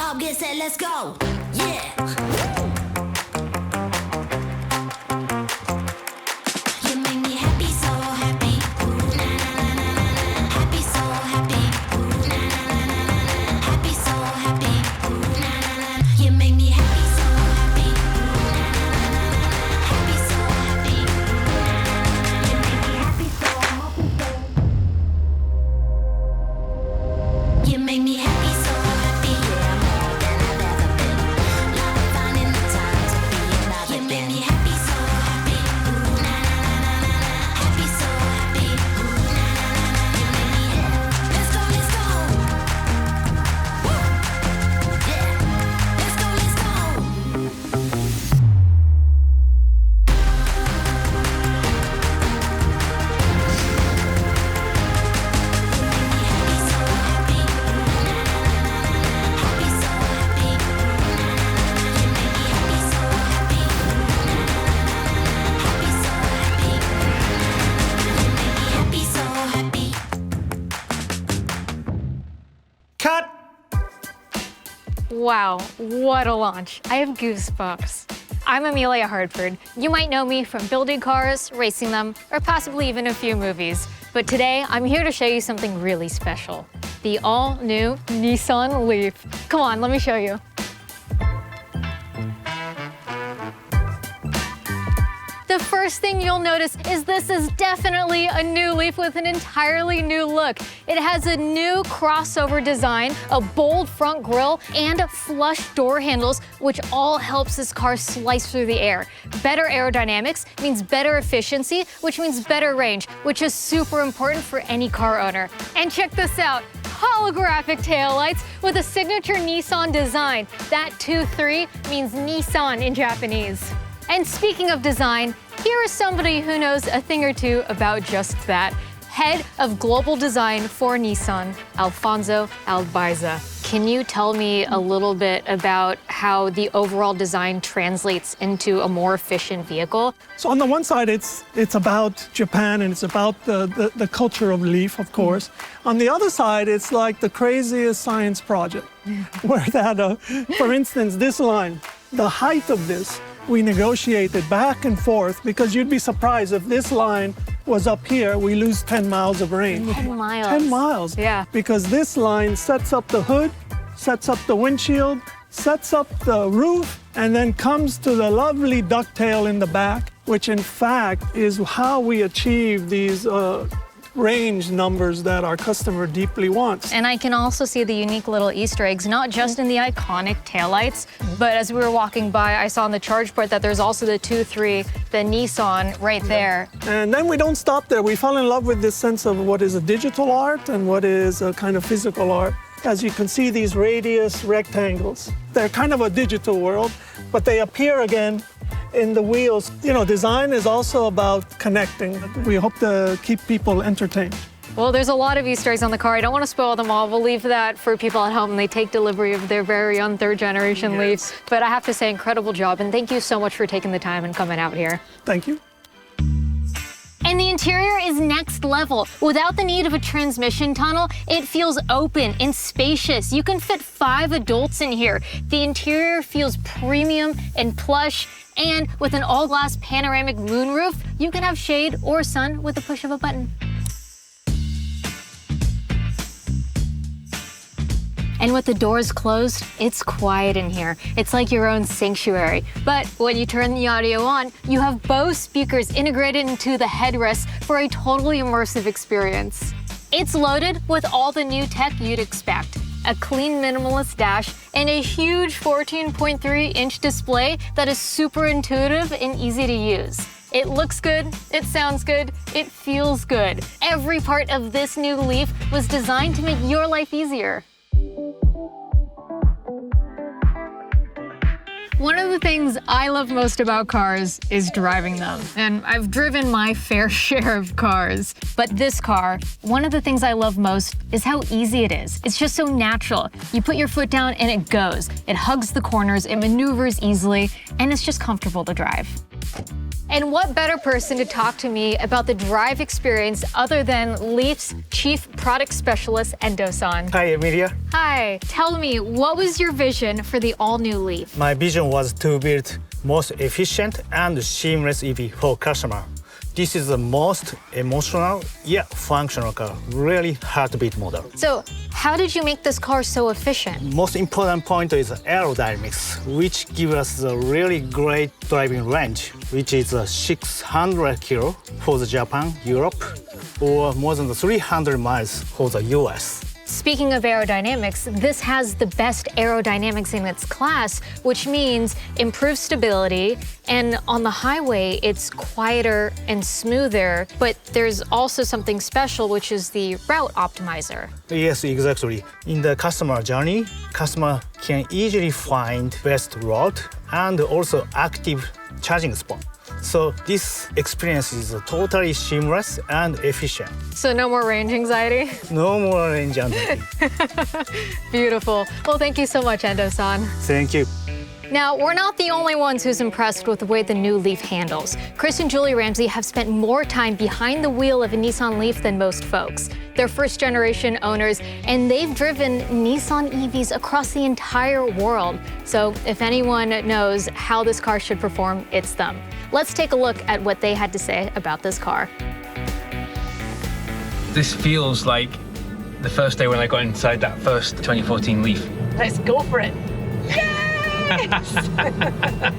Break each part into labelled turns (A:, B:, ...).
A: up, get set, let's go. Yeah. You make me happy, so happy. Ooh, na na na na na. Happy, so happy. Ooh, na na na na na. Happy, so happy. Ooh, na na na. You make me happy, so happy. Ooh, na na na na na. Happy, so happy. Ooh, na na na na. You make me happy, so happy. You make me happy, so happy. Yeah, more than I've ever been. Love finding the time to be another. You make me happy, so happy. Ooh, na na na na na na. Happy, so happy. Ooh, na na na na. You make me happy. Let's go, let's go. Woo. Yeah. Let's go, let's go.
B: Cut!
C: Wow, what a launch. I have goosebumps. I'm Amelia Hartford. You might know me from building cars, racing them, or possibly even a few movies. But today, I'm here to show you something really special. The all-new Nissan Leaf. Come on, let me show you. The first thing you'll notice is this is definitely a new Leaf with an entirely new look. It has a new crossover design, a bold front grille, and flush door handles, which all helps this car slice through the air. Better aerodynamics means better efficiency, which means better range, which is super important for any car owner. And check this out. Holographic taillights with a signature Nissan design. That 2-3 means Nissan in Japanese. And speaking of design, here is somebody who knows a thing or two about just that. Head of Global Design for Nissan, Alfonso Albaiza. Can you tell me a little bit about how the overall design translates into a more efficient vehicle?
B: So on the one side, it's about Japan and it's about the culture of Leaf, of course. On the other side, it's like the craziest science project. Where that, for instance, this line, the height of this, we negotiated back and forth because you'd be surprised if this line was up here, we lose 10 miles of range.
C: 10 miles.
B: 10 miles.
C: Yeah.
B: Because this line sets up the hood, sets up the windshield, sets up the roof, and then comes to the lovely ducktail in the back, which in fact is how we achieve these range numbers that our customer deeply wants.
C: And I can also see the unique little Easter eggs, not just in the iconic taillights, but as we were walking by, I saw on the charge port that there's also the 2-3, the Nissan right there.
B: And then we don't stop there. We fell in love with this sense of what is a digital art and what is a kind of physical art. As you can see, these radius rectangles, they're kind of a digital world, but they appear again in the wheels. You know, design is also about connecting. We hope to keep people entertained.
C: Well, there's a lot of Easter eggs on the car. I don't want to spoil them all. We'll leave that for people at home when they take delivery of their very own third-generation Leafs. But I have to say, incredible job, and thank you so much for taking the time and coming out here.
B: Thank you.
C: And the interior is next level. Without the need of a transmission tunnel, it feels open and spacious. You can fit 5 adults in here. The interior feels premium and plush, and with an all-glass panoramic moonroof, you can have shade or sun with the push of a button. And with the doors closed, it's quiet in here. It's like your own sanctuary. But when you turn the audio on, you have Bose speakers integrated into the headrest for a totally immersive experience. It's loaded with all the new tech you'd expect. A clean minimalist dash and a huge 14.3-inch display that is super intuitive and easy to use. It looks good, it sounds good, it feels good. Every part of this new Leaf was designed to make your life easier. One of the things I love most about cars is driving them. And I've driven my fair share of cars. But this car, one of the things I love most is how easy it is. It's just so natural. You put your foot down and it goes. It hugs the corners, it maneuvers easily, and it's just comfortable to drive. And what better person to talk to me about the drive experience other than Leaf's Chief Product Specialist, Endo-san.
D: Hi, Emilia.
C: Hi, tell me, what was your vision for the all-new Leaf?
D: My vision was to build most efficient and seamless EV for customer. This is the most emotional yet functional car, really heartbeat model.
C: So, how did you make this car so efficient?
D: Most important point is aerodynamics, which gives us a really great driving range, which is 600 kilo for the Japan, Europe, or more than 300 miles for the US.
C: Speaking of aerodynamics, this has the best aerodynamics in its class, which means improved stability, and on the highway, it's quieter and smoother, but there's also something special, which is the route optimizer.
D: Yes, exactly. In the customer journey, customer can easily find best route and also active charging spot. So this experience is totally seamless and efficient.
C: So no more range anxiety?
D: No more range anxiety.
C: Beautiful. Well, thank you so much, Endo-san.
D: Thank you.
C: Now, we're not the only ones who's impressed with the way the new Leaf handles. Chris and Julie Ramsey have spent more time behind the wheel of a Nissan Leaf than most folks. They're first-generation owners, and they've driven Nissan EVs across the entire world. So if anyone knows how this car should perform, it's them. Let's take a look at what they had to say about this car.
E: This feels like the first day when I got inside that first 2014 Leaf.
F: Let's go for it.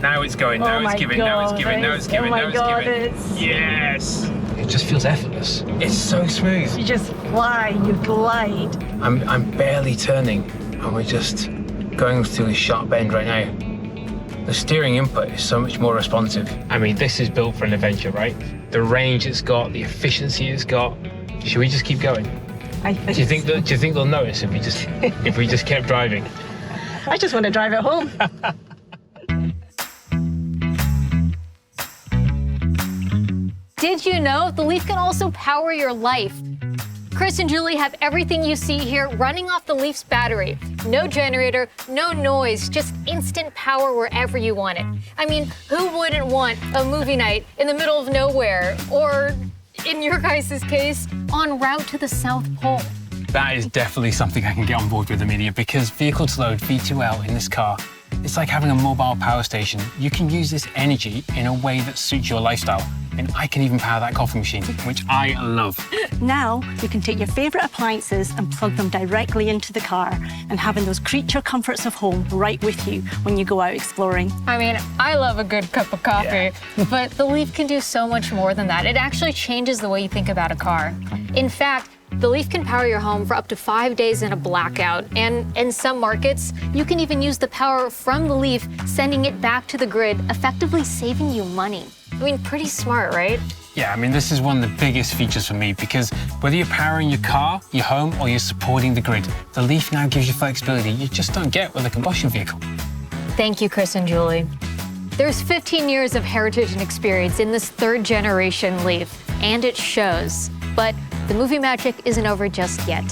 E: Now it's going, now it's giving, now it's giving, now it's giving, now it's giving. Yes! It just feels effortless. It's so smooth.
F: You just fly, you glide.
E: I'm barely turning, and we're just going through this sharp bend right now. The steering input is so much more responsive. I mean, this is built for an adventure, right? The range it's got, the efficiency it's got. Should we just keep going? Do you think they'll notice if we just kept driving?
F: I just want to drive it home.
C: Did you know the Leaf can also power your life? Chris and Julie have everything you see here running off the Leaf's battery. No generator, no noise, just instant power wherever you want it. I mean, who wouldn't want a movie night in the middle of nowhere, or in your guys' case, en route to the South Pole?
E: That is definitely something I can get on board with, Emilia, because vehicle to load V2L in this car, it's like having a mobile power station. You can use this energy in a way that suits your lifestyle. And I can even power that coffee machine, which I love.
G: Now, you can take your favourite appliances and plug them directly into the car, and having those creature comforts of home right with you when you go out exploring.
C: I mean, I love a good cup of coffee, but the Leaf can do so much more than that. It actually changes the way you think about a car. In fact, the Leaf can power your home for up to 5 days in a blackout, and in some markets, you can even use the power from the Leaf, sending it back to the grid, effectively saving you money. I mean, pretty smart, right?
E: Yeah, I mean, this is one of the biggest features for me, because whether you're powering your car, your home, or you're supporting the grid, the Leaf now gives you flexibility you just don't get with a combustion vehicle.
C: Thank you, Chris and Julie. There's 15 years of heritage and experience in this third-generation Leaf, and it shows. But the movie magic isn't over just yet.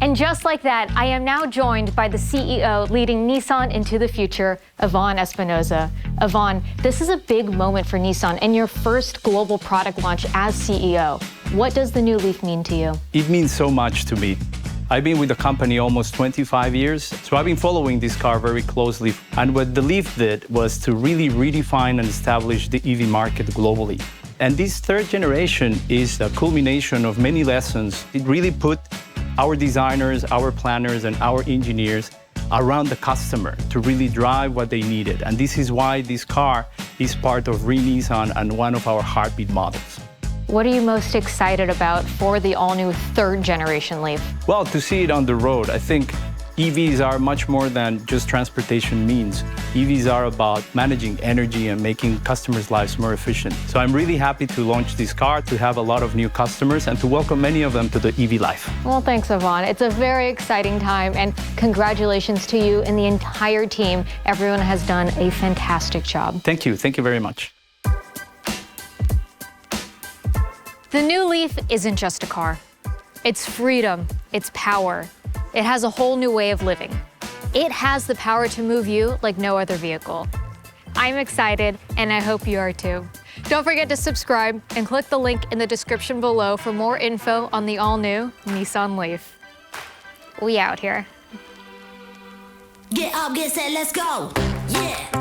C: And just like that, I am now joined by the CEO leading Nissan into the future, Ivan Espinosa. Ivan, this is a big moment for Nissan and your first global product launch as CEO. What does the new Leaf mean to you?
H: It means so much to me. I've been with the company almost 25 years, so I've been following this car very closely. And what the Leaf did was to really redefine and establish the EV market globally. And this third generation is a culmination of many lessons. It really put our designers, our planners, and our engineers around the customer to really drive what they needed. And this is why this car is part of Re-Nissan and one of our heartbeat models.
C: What are you most excited about for the all-new third-generation Leaf?
H: Well, to see it on the road, I think EVs are much more than just transportation means. EVs are about managing energy and making customers' lives more efficient. So I'm really happy to launch this car, to have a lot of new customers, and to welcome many of them to the EV life.
C: Well, thanks, Ivan. It's a very exciting time, and congratulations to you and the entire team. Everyone has done a fantastic job.
H: Thank you. Thank you very much.
C: The new Leaf isn't just a car. It's freedom, it's power. It has a whole new way of living. It has the power to move you like no other vehicle. I'm excited, and I hope you are too. Don't forget to subscribe and click the link in the description below for more info on the all-new Nissan Leaf. We out here.
A: Get up, get set, let's go. Yeah.